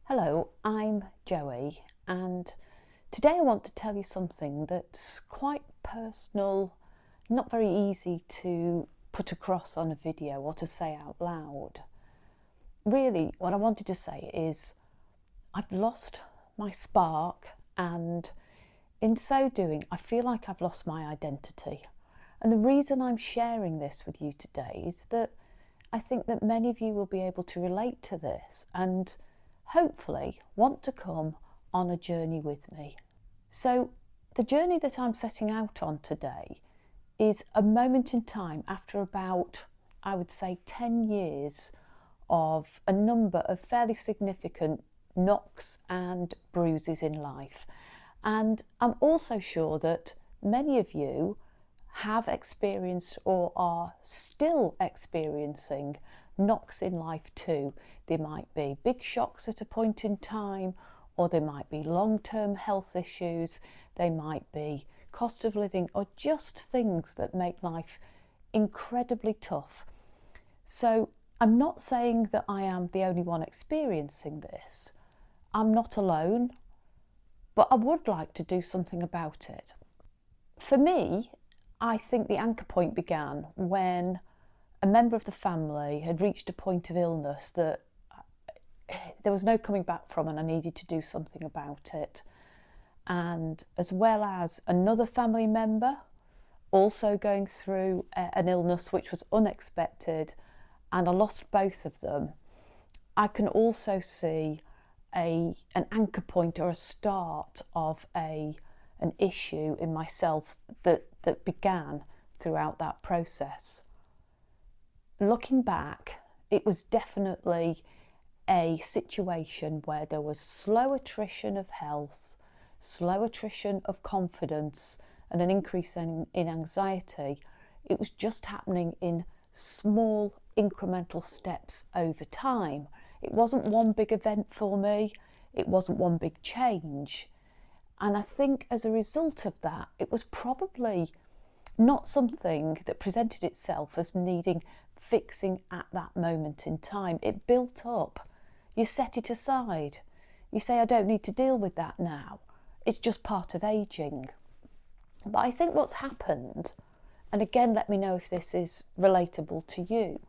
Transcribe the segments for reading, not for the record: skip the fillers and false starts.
Hello, I'm Joey, and today I want to tell you something that's quite personal, not very easy to put across on a video or to say out loud. Really, what I wanted to say is I've lost my spark, and in so doing, I feel like I've lost my identity. And the reason I'm sharing this with you today is that I think that many of you will be able to relate to this and hopefully want to come on a journey with me. So the journey that I'm setting out on today is a moment in time after about, I would say, 10 years of a number of fairly significant knocks and bruises in life. And I'm also sure that many of you have experienced or are still experiencing knocks in life too. They might be big shocks at a point in time, or they might be long-term health issues, they might be cost of living, or just things that make life incredibly tough. So I'm not saying that I am the only one experiencing this. I'm not alone, but I would like to do something about it. For me, I think the anchor point began when a member of the family had reached a point of illness that there was no coming back from, and I needed to do something about it. And as well as another family member also going through an illness which was unexpected, and I lost both of them, I can also see an anchor point or a start of an issue in myself that began throughout that process. Looking back, it was definitely a situation where there was slow attrition of health, slow attrition of confidence, and an increase in anxiety. It was just happening in small incremental steps over time. It wasn't one big event for me, it wasn't one big change. And I think as a result of that, it was probably not something that presented itself as needing fixing at that moment in time. It built up. You set it aside. You say, I don't need to deal with that now. It's just part of aging. But I think what's happened, and again, let me know if this is relatable to you,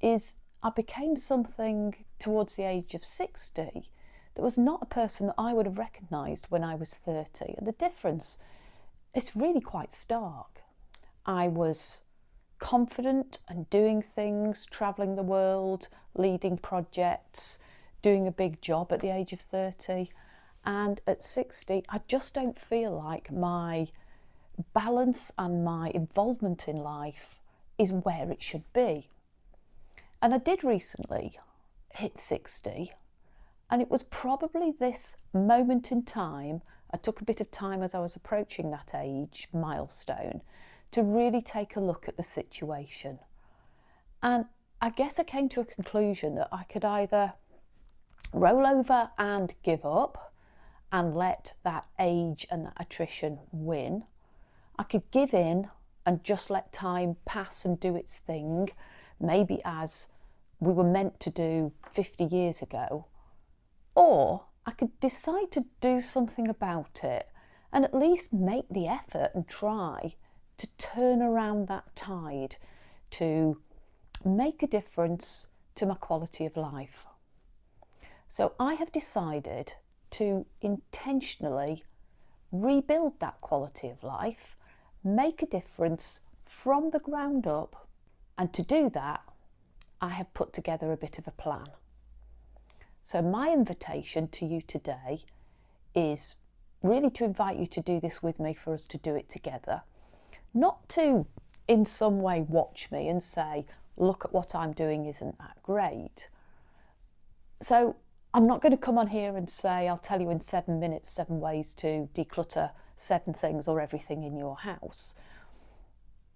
is I became something towards the age of 60 that was not a person that I would have recognised when I was 30. And the difference is really quite stark. I was confident and doing things, travelling the world, leading projects, doing a big job at the age of 30. And at 60, I just don't feel like my balance and my involvement in life is where it should be. And I did recently hit 60, and it was probably this moment in time, I took a bit of time as I was approaching that age milestone to really take a look at the situation. And I guess I came to a conclusion that I could either roll over and give up and let that age and that attrition win. I could give in and just let time pass and do its thing, maybe as we were meant to do 50 years ago. Or I could decide to do something about it and at least make the effort and try to turn around that tide, to make a difference to my quality of life. So I have decided to intentionally rebuild that quality of life, make a difference from the ground up, and to do that, I have put together a bit of a plan. So my invitation to you today is really to invite you to do this with me, for us to do it together. Not to in some way watch me and say, look at what I'm doing, isn't that great? So I'm not going to come on here and say, I'll tell you in 7 minutes 7 ways to declutter 7 things or everything in your house.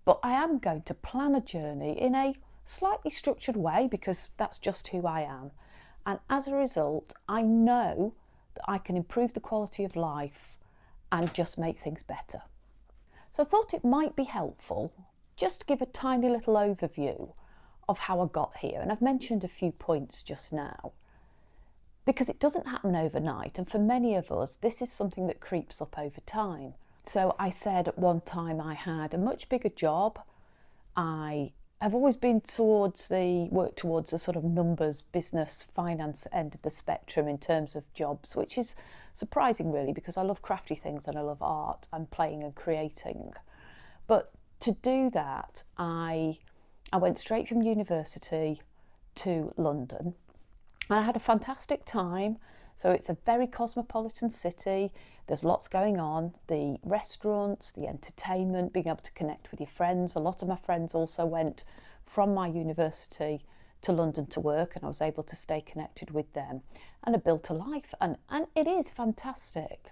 But I am going to plan a journey in a slightly structured way, because that's just who I am. And as a result, I know that I can improve the quality of life and just make things better. So I thought it might be helpful just to give a tiny little overview of how I got here. And I've mentioned a few points just now. because it doesn't happen overnight, and for many of us this is something that creeps up over time. So I said at one time I had a much bigger job. I have always been towards the sort of numbers, business, finance end of the spectrum in terms of jobs, which is surprising really, because I love crafty things and I love art and playing and creating. But to do that, I went straight from university to London, and I had a fantastic time. So it's a very cosmopolitan city. There's lots going on, the restaurants, the entertainment, being able to connect with your friends. A lot of my friends also went from my university to London to work, and I was able to stay connected with them, and I built a life, and it is fantastic.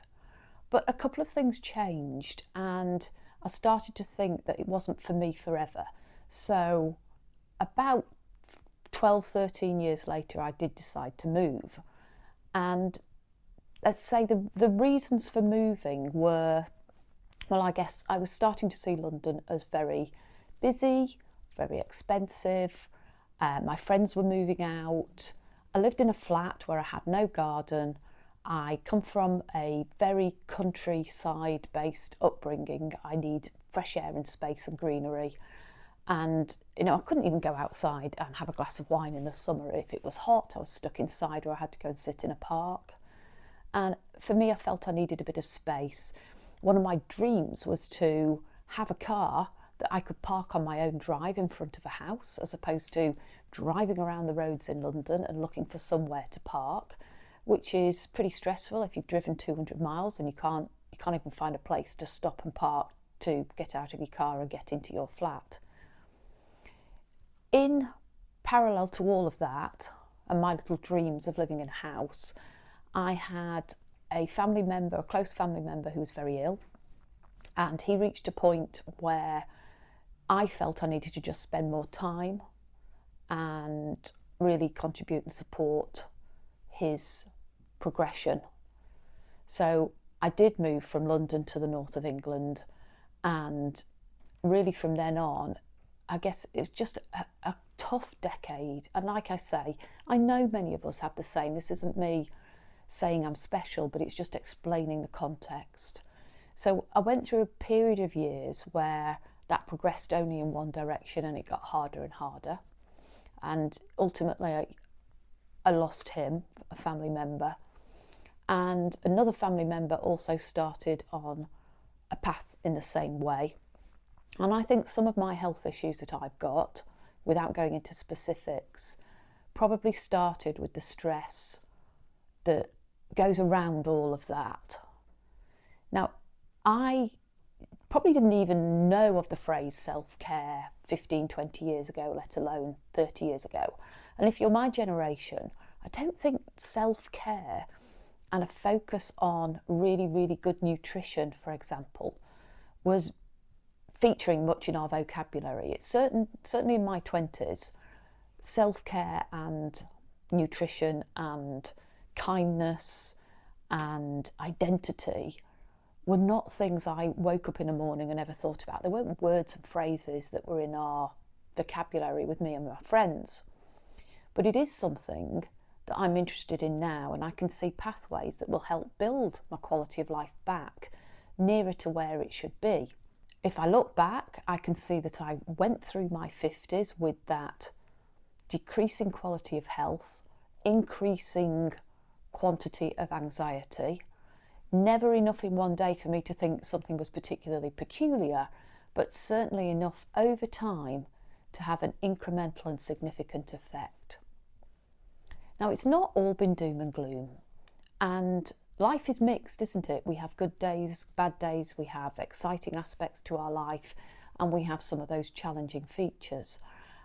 But a couple of things changed, and I started to think that it wasn't for me forever. So about 12, 13 years later, I did decide to move. And let's say the reasons for moving were, well, I guess I was starting to see London as very busy, very expensive. My friends were moving out. I lived in a flat where I had no garden. I come from a very countryside based upbringing. I need fresh air and space and greenery. And, I couldn't even go outside and have a glass of wine in the summer. If it was hot, I was stuck inside, or I had to go and sit in a park. And for me, I felt I needed a bit of space. One of my dreams was to have a car that I could park on my own drive in front of a house, as opposed to driving around the roads in London and looking for somewhere to park, which is pretty stressful if you've driven 200 miles and you can't even find a place to stop and park to get out of your car and get into your flat. In parallel to all of that and my little dreams of living in a house, I had a close family member who was very ill, and he reached a point where I felt I needed to just spend more time and really contribute and support his progression. So I did move from London to the north of England, and really from then on, I guess it was just a tough decade. And like I say, I know many of us have the same. This isn't me saying I'm special, but it's just explaining the context. So I went through a period of years where that progressed only in one direction, and it got harder and harder. And ultimately, I lost him, a family member. And another family member also started on a path in the same way. And I think some of my health issues that I've got, without going into specifics, probably started with the stress that goes around all of that. Now, I probably didn't even know of the phrase self-care 15, 20 years ago, let alone 30 years ago. And if you're my generation, I don't think self-care and a focus on really, really good nutrition, for example, was featuring much in our vocabulary. It's certainly in my 20s, self-care and nutrition and kindness and identity were not things I woke up in the morning and ever thought about. They weren't words and phrases that were in our vocabulary with me and my friends. But it is something that I'm interested in now, and I can see pathways that will help build my quality of life back nearer to where it should be. If I look back, I can see that I went through my 50s with that decreasing quality of health, increasing quantity of anxiety. Never enough in one day for me to think something was particularly peculiar, but certainly enough over time to have an incremental and significant effect. Now, it's not all been doom and gloom, and life is mixed, isn't it? We have good days, bad days, we have exciting aspects to our life, and we have some of those challenging features.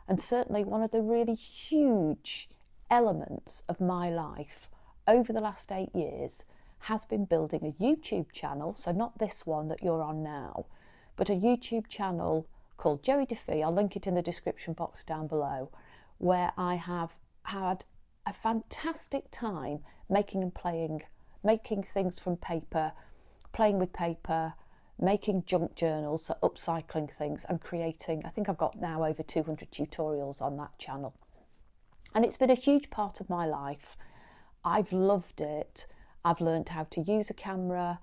And certainly one of the really huge elements of my life over the last 8 years has been building a YouTube channel, so not this one that you're on now, but a YouTube channel called Joie. I'll link it in the description box down below, where I have had a fantastic time making things from paper, playing with paper, making junk journals, so upcycling things and creating, I think I've got now over 200 tutorials on that channel. And it's been a huge part of my life. I've loved it. I've learned how to use a camera,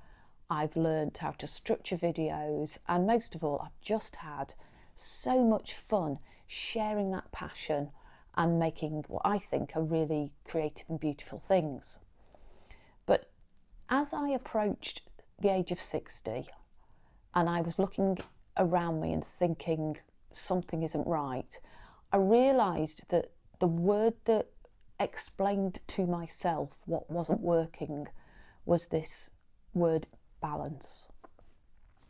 I've learned how to structure videos, and most of all, I've just had so much fun sharing that passion and making what I think are really creative and beautiful things. But as I approached the age of 60 and I was looking around me and thinking something isn't right, I realised that the word that explained to myself what wasn't working was this word balance.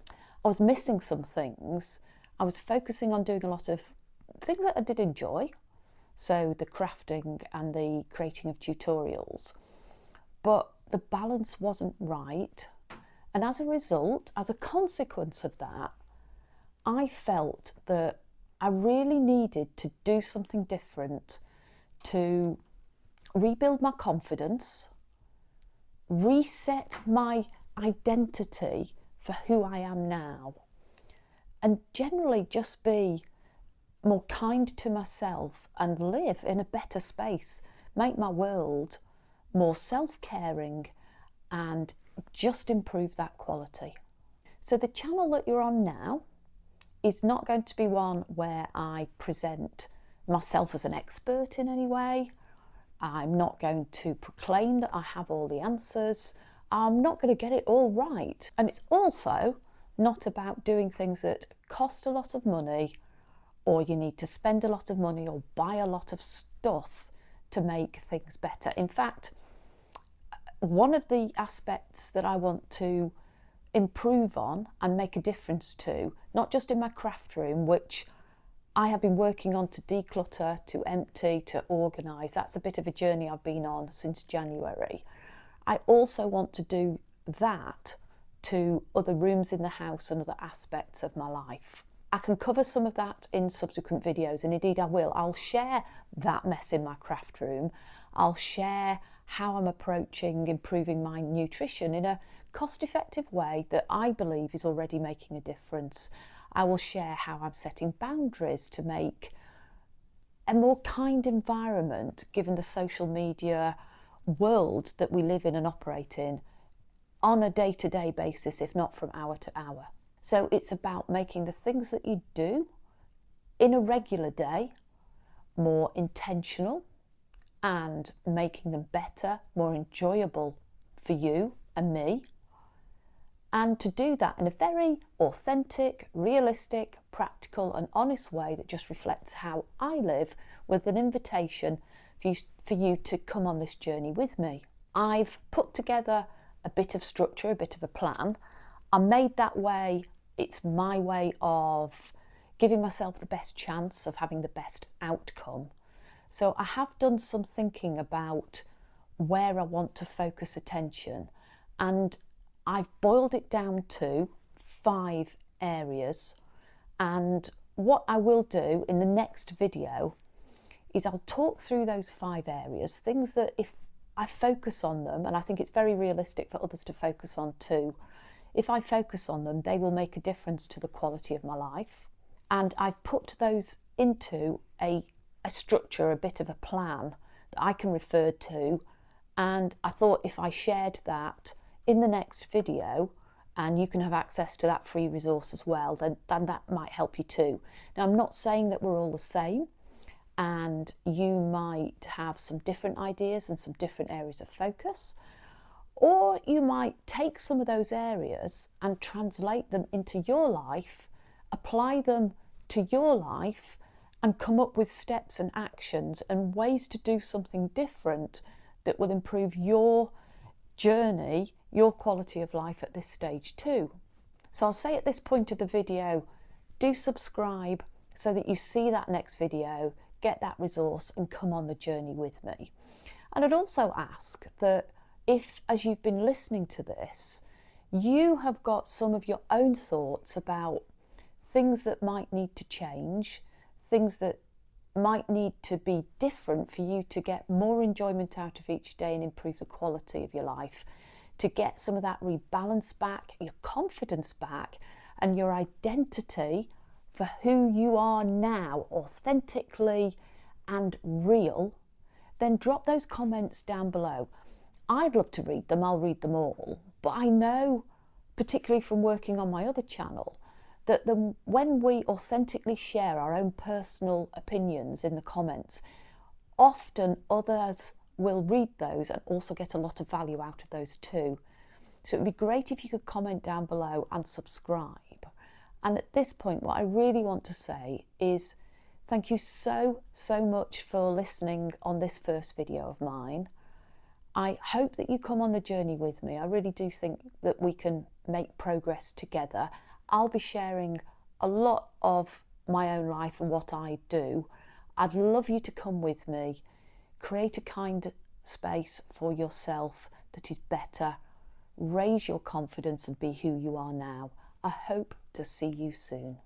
I was missing some things. I was focusing on doing a lot of things that I did enjoy, so the crafting and the creating of tutorials, but the balance wasn't right. And as a result, as a consequence of that, I felt that I really needed to do something different to rebuild my confidence, reset my identity for who I am now, and generally just be more kind to myself and live in a better space, make my world more self-caring and just improve that quality. So the channel that you're on now is not going to be one where I present myself as an expert in any way. I'm not going to proclaim that I have all the answers. I'm not going to get it all right. And it's also not about doing things that cost a lot of money, or you need to spend a lot of money or buy a lot of stuff to make things better. In fact, one of the aspects that I want to improve on and make a difference to, not just in my craft room, which I have been working on to declutter, to empty, to organise. That's a bit of a journey I've been on since January. I also want to do that to other rooms in the house and other aspects of my life. I can cover some of that in subsequent videos, and indeed I will. I'll share that mess in my craft room. I'll share how I'm approaching improving my nutrition in a cost-effective way that I believe is already making a difference. I will share how I'm setting boundaries to make a more kind environment, given the social media world that we live in and operate in on a day-to-day basis, if not from hour to hour. So it's about making the things that you do in a regular day more intentional and making them better, more enjoyable for you and me. And to do that in a very authentic, realistic, practical and honest way that just reflects how I live, with an invitation for you to come on this journey with me. I've put together a bit of structure, a bit of a plan. I made that way, it's my way of giving myself the best chance of having the best outcome. So I have done some thinking about where I want to focus attention, and I've boiled it down to 5 areas. And what I will do in the next video is I'll talk through those 5 areas, things that if I focus on them, and I think it's very realistic for others to focus on too, if I focus on them, they will make a difference to the quality of my life. And I've put those into a structure, a bit of a plan that I can refer to. And I thought if I shared that in the next video, and you can have access to that free resource as well, then that might help you too. Now, I'm not saying that we're all the same, and you might have some different ideas and some different areas of focus, or you might take some of those areas and translate them into your life, apply them to your life, and come up with steps and actions and ways to do something different that will improve your journey, your quality of life at this stage too. So I'll say at this point of the video, do subscribe so that you see that next video, get that resource and come on the journey with me. And I'd also ask that if, as you've been listening to this, you have got some of your own thoughts about things that might need to change, things that might need to be different for you to get more enjoyment out of each day and improve the quality of your life, to get some of that rebalance back, your confidence back, and your identity for who you are now, authentically and real, then drop those comments down below. I'd love to read them, I'll read them all, but I know, particularly from working on my other channel, that when we authentically share our own personal opinions in the comments, often others will read those and also get a lot of value out of those too. So it would be great if you could comment down below and subscribe. And at this point, what I really want to say is thank you so much for listening on this first video of mine. I hope that you come on the journey with me. I really do think that we can make progress together. I'll be sharing a lot of my own life and what I do. I'd love you to come with me, create a kind space for yourself that is better, raise your confidence and be who you are now. I hope to see you soon.